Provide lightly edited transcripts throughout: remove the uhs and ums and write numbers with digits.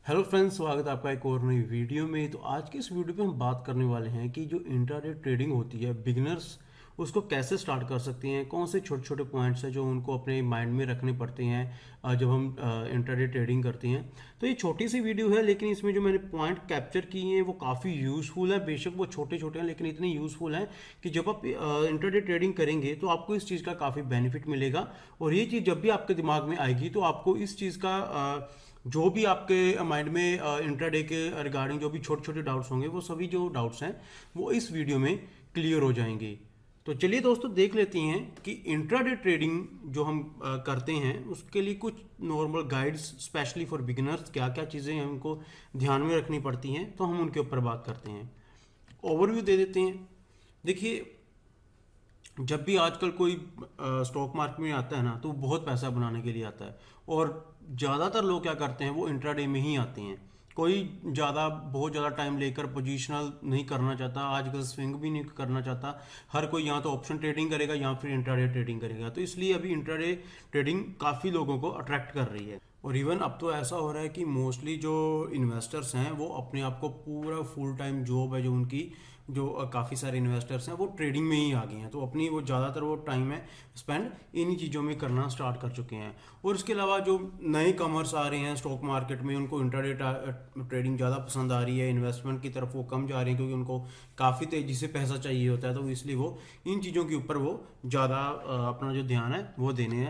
Hello friends, स्वागत है आपका एक और नई वीडियो में। तो आज के इस वीडियो पे हम बात करने वाले हैं कि जो इंट्राडे ट्रेडिंग होती है, बिगिनर्स उसको कैसे स्टार्ट कर सकते हैं, कौन से छोटे छोटे पॉइंट्स हैं जो उनको अपने माइंड में रखने पड़ते हैं जब हम इंट्राडे ट्रेडिंग करते हैं। तो ये छोटी सी वीडियो है, लेकिन इसमें जो मैंने पॉइंट कैप्चर किए हैं वो काफ़ी यूज़फुल है। बेशक वो छोटे छोटे हैं, लेकिन इतने यूज़फुल हैं कि जब आप इंट्राडे ट्रेडिंग करेंगे तो आपको इस चीज़ का काफ़ी बेनिफिट मिलेगा। और ये चीज़ जब भी आपके दिमाग में आएगी तो आपको इस चीज़ का जो भी आपके माइंड में इंट्राडे के रिगार्डिंग जो भी छोटे छोटे डाउट्स होंगे, वो सभी जो डाउट्स हैं वो इस वीडियो में क्लियर हो जाएंगे। तो चलिए दोस्तों, देख लेते हैं कि इंट्राडे ट्रेडिंग जो हम करते हैं उसके लिए कुछ normal guides specially for beginners क्या क्या चीज़ें हमको ध्यान में रखनी पड़ती हैं, तो हम उनके ऊपर बात करते हैं। ओवरव्यू दे देते हैं। देखिए, जब भी आजकल कोई स्टॉक मार्केट में आता है ना, तो बहुत पैसा बनाने के लिए आता है। और ज़्यादातर लोग क्या करते हैं, वो इंट्राडे में ही आते हैं। कोई बहुत ज़्यादा टाइम लेकर पोजीशनल नहीं करना चाहता, आजकल स्विंग भी नहीं करना चाहता। हर कोई यहाँ तो ऑप्शन ट्रेडिंग करेगा या फिर इंट्राडे ट्रेडिंग करेगा। तो इसलिए अभी इंट्राडे ट्रेडिंग काफ़ी लोगों को अट्रैक्ट कर रही है। और इवन अब तो ऐसा हो रहा है कि मोस्टली जो इन्वेस्टर्स हैं वो अपने आप को पूरा फुल टाइम जॉब है जो उनकी, जो काफ़ी सारे इन्वेस्टर्स हैं वो ट्रेडिंग में ही आ गए हैं। तो अपनी वो ज़्यादातर वो टाइम है स्पेंड इन्हीं चीज़ों में करना स्टार्ट कर चुके हैं। और इसके अलावा जो नए कमर्स आ रहे हैं स्टॉक मार्केट में, उनको इंट्राडे ट्रेडिंग ज़्यादा पसंद आ रही है। इन्वेस्टमेंट की तरफ वो कम जा रहे हैं क्योंकि उनको काफ़ी तेज़ी से पैसा चाहिए होता है। तो इसलिए वो इन चीज़ों के ऊपर वो ज़्यादा अपना जो ध्यान है वो देने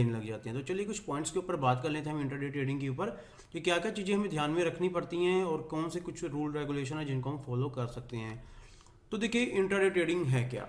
लग जाते हैं। तो चलिए कुछ पॉइंट्स के ऊपर बात कर लेते हैं हम इंट्राडे ट्रेडिंग के ऊपर, कि क्या क्या चीज़ें हमें ध्यान में रखनी पड़ती हैं और कौन से कुछ रूल रेगुलेशन है जिनको हम फॉलो कर सकते हैं। तो देखिए, इंट्राडे ट्रेडिंग है क्या।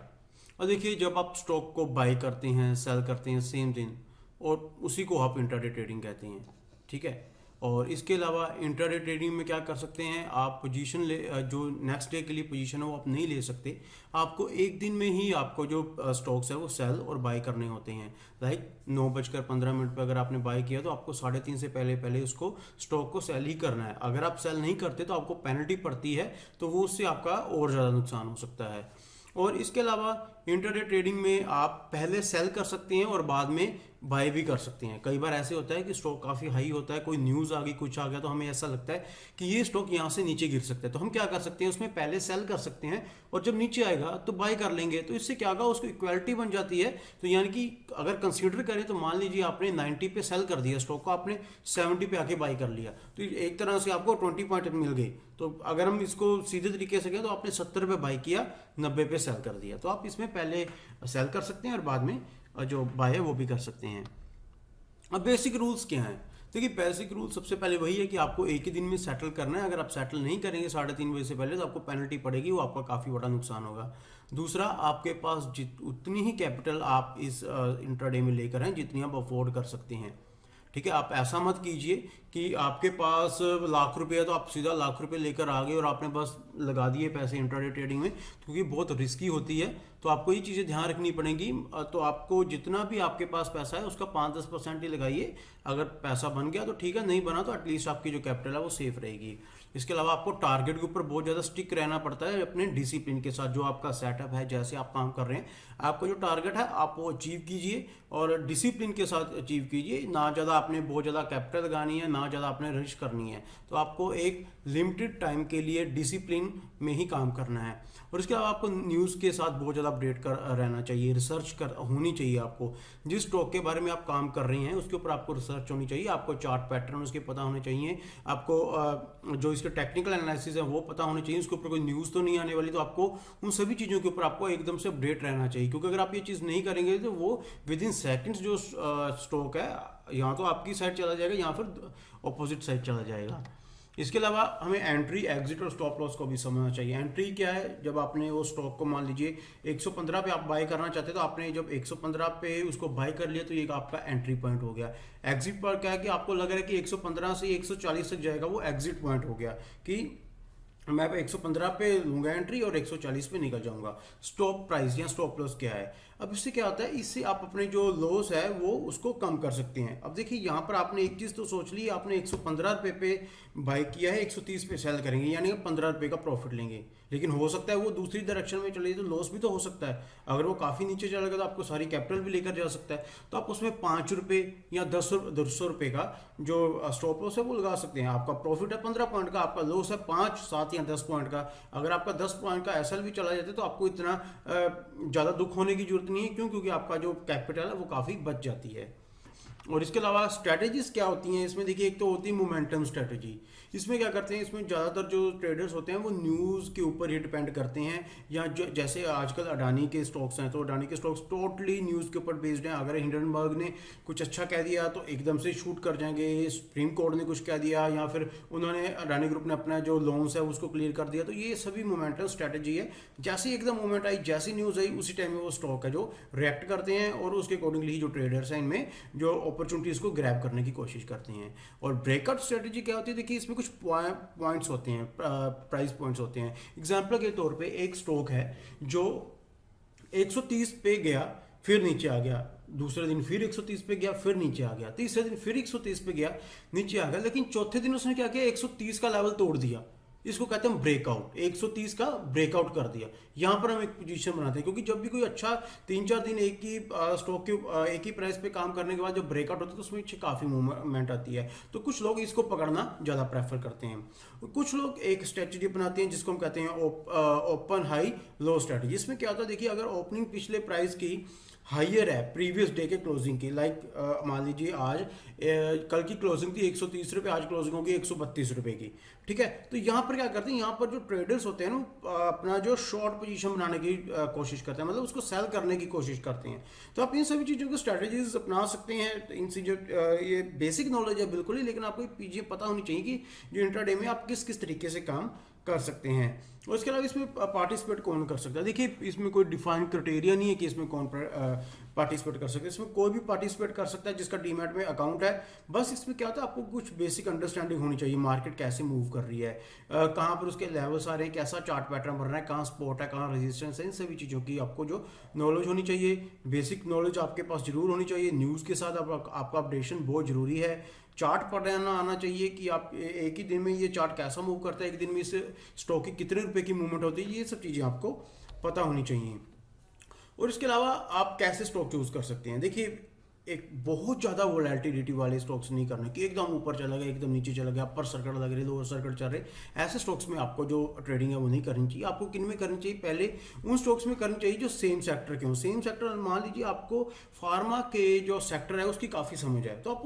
और देखिए, जब आप स्टॉक को बाई करते हैं, सेल करते हैं सेम दिन, और उसी को आप इंट्राडे ट्रेडिंग कहते हैं। ठीक है। और इसके अलावा इंट्राडे ट्रेडिंग में क्या कर सकते हैं, आप पोजीशन जो नेक्स्ट डे के लिए पोजीशन है वो आप नहीं ले सकते। आपको एक दिन में ही आपको जो स्टॉक्स है वो सेल और बाई करने होते हैं। लाइक 9:15 पर अगर आपने बाई किया तो आपको 3:30 से पहले पहले उसको स्टॉक को सेल ही करना है। अगर आप सेल नहीं करते तो आपको पेनल्टी पड़ती है, तो वो उससे आपका और ज़्यादा नुकसान हो सकता है। और इसके अलावा इंट्राडे ट्रेडिंग में आप पहले सेल कर सकते हैं और बाद में बाय भी कर सकते हैं। कई बार ऐसे होता है कि स्टॉक काफ़ी हाई होता है, कोई न्यूज़ आ गई, कुछ आ गया, तो हमें ऐसा लगता है कि ये स्टॉक यहाँ से नीचे गिर सकता है। तो हम क्या कर सकते हैं, उसमें पहले सेल कर सकते हैं और जब नीचे आएगा तो बाय कर लेंगे। तो इससे क्या होगा, उसको इक्वलिटी बन जाती है। तो यानी कि अगर कंसीडर करें तो मान लीजिए आपने 90 पे सेल कर दिया स्टॉक को, आपने 70 पे आके बाय कर लिया, तो एक तरह से आपको 20 पॉइंट मिल गई। तो अगर हम इसको सीधे तरीके से कहें तो आपने 70 पे बाय किया, 90 पे सेल कर दिया। तो आप इसमें पहले सेल कर सकते हैं और बाद में जो बाय है वो भी कर सकते हैं। अब बेसिक रूल्स क्या हैं। देखिए, बेसिक रूल सबसे पहले वही है कि आपको एक ही दिन में सेटल करना है। अगर आप सेटल नहीं करेंगे 3:30 बजे से पहले तो आपको पेनल्टी पड़ेगी, वो आपका काफ़ी बड़ा नुकसान होगा। दूसरा, आपके पास उतनी ही कैपिटल आप इस इंट्राडे में लेकर हैं जितनी आप अफोर्ड कर सकते हैं। ठीक है। आप ऐसा मत कीजिए कि आपके पास लाख रुपए है तो आप सीधा लाख रुपए लेकर आ गए और आपने बस लगा दिए पैसे इंट्राडे ट्रेडिंग में, क्योंकि बहुत रिस्की होती है। तो आपको ये चीज़ें ध्यान रखनी पड़ेंगी। तो आपको जितना भी आपके पास पैसा है उसका 5-10% ही लगाइए। अगर पैसा बन गया तो ठीक है, नहीं बना तो एटलीस्ट आपकी जो कैपिटल है वो सेफ रहेगी। इसके अलावा आपको टारगेट के ऊपर बहुत ज़्यादा स्टिक रहना पड़ता है अपने डिसिप्लिन के साथ। जो आपका सेटअप है, जैसे आप काम कर रहे हैं, आपका जो टारगेट है आप वो अचीव कीजिए और डिसिप्लिन के साथ अचीव कीजिए। ना ज़्यादा आपने बहुत ज़्यादा कैपिटल लगानी है, ना ज़्यादा आपने रिस्क करनी है। तो आपको एक लिमिटेड टाइम के लिए डिसिप्लिन में ही काम करना है। और इसके अलावा आपको न्यूज़ के साथ बहुत ज़्यादा अपडेट कर रहना चाहिए, रिसर्च कर होनी चाहिए। आपको जिस स्टॉक के बारे में आप काम कर रहे हैं उसके ऊपर आपको रिसर्च होनी चाहिए। आपको चार्ट पैटर्न उसके पता होने चाहिए। आपको जो इसके टेक्निकल एनालिसिस है वो पता होने चाहिए। उसके ऊपर कोई न्यूज़ तो नहीं आने वाली। तो आपको उन सभी चीज़ों के ऊपर आपको एकदम से अपडेट रहना चाहिए, क्योंकि अगर आप ये चीज़ नहीं करेंगे तो वो विद इन सेकेंड्स जो स्टॉक है यहाँ तो आपकी साइड चला जाएगा या फिर अपोजिट साइड चला जाएगा। इसके अलावा हमें एंट्री, एग्जिट और स्टॉप लॉस को भी समझना चाहिए। एंट्री क्या है, जब आपने वो स्टॉक को मान लीजिए 115 पे आप बाय करना चाहते हैं, तो आपने जब 115 पे उसको बाय कर लिया तो ये आपका एंट्री पॉइंट हो गया। एग्जिट पर क्या है कि आपको लग रहा है कि 115 से 140 तक जाएगा, वो एग्जिट पॉइंट हो गया कि मैं 115 पे लूंगा एंट्री और 140 पे निकल जाऊंगा। स्टॉप प्राइस या स्टॉप लॉस क्या है, अब इससे क्या होता है, इससे आप अपने जो लॉस है वो उसको कम कर सकते हैं। अब देखिए यहाँ पर आपने एक चीज़ तो सोच ली, आपने 115 रुपये पे बाई किया है, 130 पे सेल करेंगे, यानी 15 रुपये का प्रॉफिट लेंगे। लेकिन हो सकता है वो दूसरी डायरेक्शन में चले तो लॉस भी तो हो सकता है। अगर वो काफ़ी नीचे चला गया तो आपको सारी कैपिटल भी लेकर जा सकता है। तो आप उसमें 5 रुपये या 10 रुपये का जो स्टॉप लॉस है वो लगा सकते हैं। आपका प्रॉफिट है 15 पॉइंट का, आपका लॉस है 5, 7 या 10 पॉइंट का। अगर आपका 10 पॉइंट का एसएल भी चला जाता है तो आपको इतना ज़्यादा दुख होने की जरूरत नहीं है। क्यों? क्योंकि आपका जो कैपिटल है वो काफ़ी बच जाती है। और इसके अलावा स्ट्रैटेजीज क्या होती हैं इसमें, देखिए एक तो होती है मोमेंटम स्ट्रैटेजी। इसमें क्या करते हैं, इसमें ज़्यादातर जो ट्रेडर्स होते हैं वो न्यूज़ के ऊपर ही डिपेंड करते हैं। या जो जैसे आजकल अडानी के स्टॉक्स हैं तो अडानी के स्टॉक्स टोटली न्यूज़ के ऊपर बेस्ड हैं। अगर हिंडनबर्ग ने कुछ अच्छा कह दिया तो एकदम से शूट कर जाएंगे, सुप्रीम कोर्ट ने कुछ कह दिया या फिर उन्होंने अडानी ग्रुप ने अपना जो लोन्स है उसको क्लियर कर दिया, तो ये सभी मोमेंटम स्ट्रैटेजी है। जैसे एकदम मोमेंट आई, जैसी न्यूज़ आई, उसी टाइम में वो स्टॉक है जो रिएक्ट करते हैं और उसके अकॉर्डिंगली जो ट्रेडर्स हैं इनमें जो अपॉर्चुनिटीज़ को ग्रैब करने की कोशिश करते हैं। और ब्रेकआउट स्ट्रेटजी क्या होती है, देखिए इसमें कुछ पॉइंट्स होते हैं, प्राइस पॉइंट्स होते हैं। एग्जांपल के तौर पे एक स्टॉक है जो 130 पे गया, फिर नीचे आ गया, दूसरे दिन फिर 130 पे गया, फिर नीचे आ गया, तीसरे दिन फिर 130 पे गया, नीचे आ गया, लेकिन चौथे दिन उसने क्या किया, 130 का लेवल तोड़ दिया। इसको कहते हैं ब्रेकआउट, 130 का ब्रेकआउट कर दिया। यहां पर हम एक पोजीशन बनाते हैं, क्योंकि जब भी कोई अच्छा 3-4 दिन एक ही स्टॉक के एक ही प्राइस पे काम करने के बाद जब ब्रेकआउट होता है तो उसमें काफ़ी मूवमेंट आती है। तो कुछ लोग इसको पकड़ना ज़्यादा प्रेफर करते हैं। कुछ लोग एक स्ट्रेटजी बनाते हैं जिसको हम कहते हैं ओपन हाई लो स्ट्रेटजी। इसमें क्या होता है, देखिए अगर ओपनिंग पिछले प्राइस की हाइयर है प्रीवियस डे के क्लोजिंग की, लाइक मान लीजिए आज कल की क्लोजिंग थी 130 रुपये, आज क्लोजिंग होगी 132 रुपये की, ठीक है। तो यहाँ पर क्या करते हैं, यहाँ पर जो ट्रेडर्स होते हैं ना अपना जो शॉर्ट पोजीशन बनाने की कोशिश करते हैं, मतलब उसको सेल करने की कोशिश करते हैं। तो आप इन सभी चीज़ों को स्ट्रेटजीज अपना सकते हैं। इनसे जो ये बेसिक नॉलेज है बिल्कुल ही, लेकिन आपको चीज़ें पता होनी चाहिए कि जो इंट्राडे में आप किस किस तरीके से काम कर सकते हैं। और इसके अलावा इसमें पार्टिसिपेट कौन कर सकता है, देखिए इसमें कोई डिफाइंड क्राइटेरिया नहीं है कि इसमें कौन पार्टिसिपेट कर सकते हैं। इसमें कोई भी पार्टिसिपेट कर सकता है जिसका डीमैट में अकाउंट है। बस इसमें क्या होता है, आपको कुछ बेसिक अंडरस्टैंडिंग होनी चाहिए, मार्केट कैसे मूव कर रही है, कहाँ पर उसके लेवल्स आ रहे हैं, कैसा चार्ट पैटर्न बन रहा है, कहाँ सपोर्ट है, कहाँ रेजिस्टेंस है, इन सभी चीज़ों की आपको जो नॉलेज होनी चाहिए, बेसिक नॉलेज आपके पास जरूर होनी चाहिए। न्यूज़ के साथ आपका अपडेशन बहुत जरूरी है। चार्ट पढ़ना आना चाहिए कि आप एक ही दिन में ये चार्ट कैसा मूव करता है, एक दिन में इस स्टॉक की कितने रुपए की मूवमेंट होती है, ये सब चीज़ें आपको पता होनी चाहिए। और इसके अलावा आप कैसे स्टॉक चूज कर सकते हैं, देखिए एक बहुत ज़्यादा वोलेटिलिटी वाले स्टॉक्स नहीं करना कि एकदम ऊपर चला गया, एकदम नीचे चला गया, अपर सर्किट लग रही, लोअर सर्किट चल रहे, ऐसे स्टॉक्स में आपको जो ट्रेडिंग है वो नहीं करनी चाहिए। आपको किन में करनी चाहिए, पहले उन स्टॉक्स में करनी चाहिए जो सेम सेक्टर के हों। सेम सेक्टर मान लीजिए आपको फार्मा के जो सेक्टर है उसकी काफ़ी समझ है, तो आप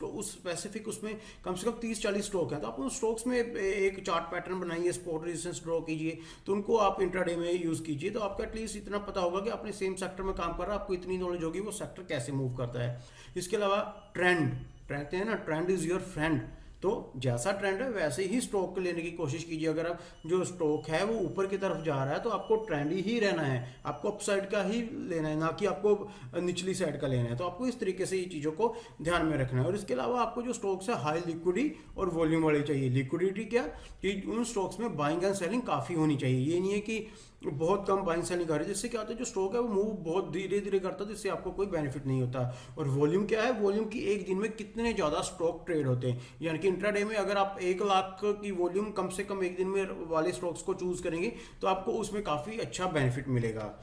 उस स्पेसिफिक उसमें कम से कम 30-40 स्टॉक हैं, तो आप उन स्टॉक्स में एक चार्ट पैटर्न बनाइए, सपोर्ट रेजिस्टेंस ड्रॉ कीजिए, तो उनको आप इंट्राडे में यूज़ कीजिए। तो आपको एटलीस्ट इतना पता होगा कि आपने सेम सेक्टर में काम कर रहा है, आपको इतनी नॉलेज होगी वो सेक्टर कैसे मूव करता है। इसके अलावा ट्रेंड, कहते हैं ना ट्रेंड इज योर फ्रेंड, तो जैसा ट्रेंड है वैसे ही स्टॉक लेने की कोशिश कीजिए। अगर आप जो स्टॉक है वो ऊपर की तरफ जा रहा है तो आपको ट्रेंड ही रहना है, आपको अप साइड का ही लेना है, ना कि आपको निचली साइड का लेना है। तो आपको इस तरीके से ये चीज़ों को ध्यान में रखना है। और इसके अलावा आपको जो स्टॉक्स है हाई लिक्विडिटी और वॉल्यूम वाले चाहिए। लिक्विडिटी क्या कि उन स्टॉक्स में बाइंग एंड सेलिंग काफ़ी होनी चाहिए, ये नहीं है कि बहुत कम बाइंग सेलिंग कर रही है, जिससे क्या होता है जो स्टॉक है वो मूव बहुत धीरे धीरे करता है, जिससे आपको कोई बेनिफिट नहीं होता। और वॉल्यूम क्या है, वॉल्यूम की एक दिन में कितने ज़्यादा स्टॉक ट्रेड होते हैं, यानी कि इंट्राडे में अगर आप 1 लाख की वॉल्यूम कम से कम एक दिन में वाले स्टॉक्स को चूज करेंगे तो आपको उसमें काफ़ी अच्छा बेनिफिट मिलेगा।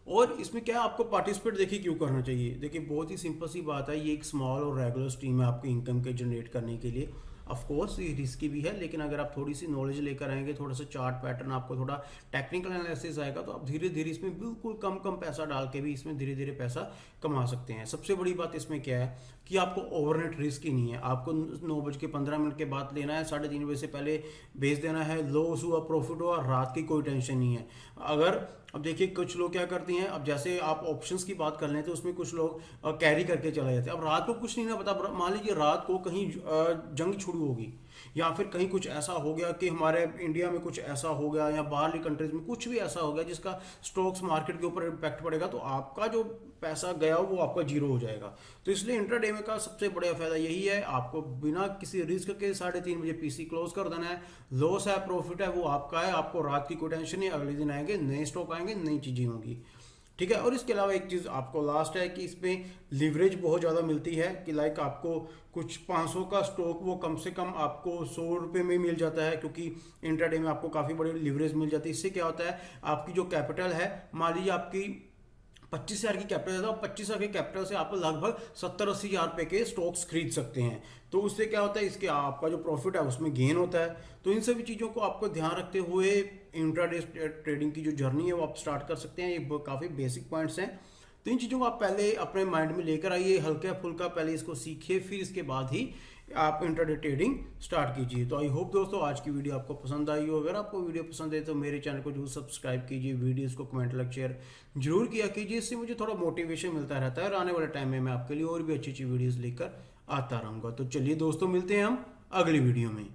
और इसमें क्या है, आपको पार्टिसिपेट देखिए क्यों करना चाहिए, देखिए बहुत ही सिंपल सी बात है, ये एक स्मॉल और रेगुलर स्ट्रीम है आपकी इनकम के जनरेट करने के लिए। ऑफ कोर्स ये रिस्की भी है, लेकिन अगर आप थोड़ी सी नॉलेज लेकर आएंगे, थोड़ा सा चार्ट पैटर्न, आपको थोड़ा टेक्निकल एनालिसिस आएगा, तो आप धीरे धीरे इसमें बिल्कुल कम कम पैसा डाल के भी इसमें धीरे धीरे पैसा कमा सकते हैं। सबसे बड़ी बात इसमें क्या है कि आपको ओवरनेट रिस्क ही नहीं है। आपको 9:15 के बाद लेना है, 3:30 बजे से पहले बेच देना है, लॉस हुआ प्रॉफिट हुआ, रात की कोई टेंशन नहीं है। अगर अब देखिए कुछ लोग क्या करते हैं, अब जैसे आप ऑप्शंस की बात कर लें तो उसमें कुछ लोग कैरी करके चले जाते हैं। अब रात को कुछ नहीं ना पता, मान लीजिए रात को कहीं जंग शुरू होगी या फिर कहीं कुछ ऐसा हो गया कि हमारे इंडिया में कुछ ऐसा हो गया या बाहरली कंट्रीज में कुछ भी ऐसा हो गया जिसका स्टॉक्स मार्केट के ऊपर इम्पैक्ट पड़ेगा, तो आपका जो पैसा गया वो आपका जीरो हो जाएगा। तो इसलिए इंट्राडे में का सबसे बड़ा फायदा यही है, आपको बिना किसी रिस्क के 3:30 बजे पीसी क्लोज कर देना है। लॉस है प्रॉफिट है वो आपका है, आपको रात की कोई टेंशन नहीं, अगले दिन आएंगे नए स्टॉक आएंगे, नई चीजें होंगी। ठीक है। और इसके अलावा एक चीज़ आपको लास्ट है कि इसमें लिवरेज बहुत ज़्यादा मिलती है कि लाइक आपको कुछ 500 का स्टॉक वो कम से कम आपको 100 रुपये में मिल जाता है, क्योंकि इंट्राडे में आपको काफ़ी बड़ी लिवरेज मिल जाती है। इससे क्या होता है, आपकी जो कैपिटल है, मान लीजिए आपकी 25,000 की कैपिटल है, तो 25,000 के कैपिटल से आप लगभग 70-80 हज़ार रुपये के स्टॉक्स खरीद सकते हैं। तो उससे क्या होता है, इसके आपका जो प्रॉफिट है उसमें गेन होता है। तो इन सभी चीज़ों को आपको ध्यान रखते हुए इंट्राडे ट्रेडिंग की जो जर्नी है वो आप स्टार्ट कर सकते हैं। ये काफ़ी बेसिक पॉइंट्स हैं। तो इन चीज़ों को आप पहले अपने माइंड में लेकर आइए, हल्का फुल्का पहले इसको सीखिए, फिर इसके बाद ही आप इंट्राडे ट्रेडिंग स्टार्ट कीजिए। तो आई होप दोस्तों आज की वीडियो आपको पसंद आई हो। अगर आपको वीडियो पसंद है तो मेरे चैनल को जरूर सब्सक्राइब कीजिए, वीडियोस को कमेंट लाइक शेयर जरूर किया कीजिए, इससे मुझे थोड़ा मोटिवेशन मिलता रहता है और आने वाले टाइम में मैं आपके लिए और भी अच्छी अच्छी वीडियोस लेकर आता रहूँगा। तो चलिए दोस्तों, मिलते हैं हम अगली वीडियो में।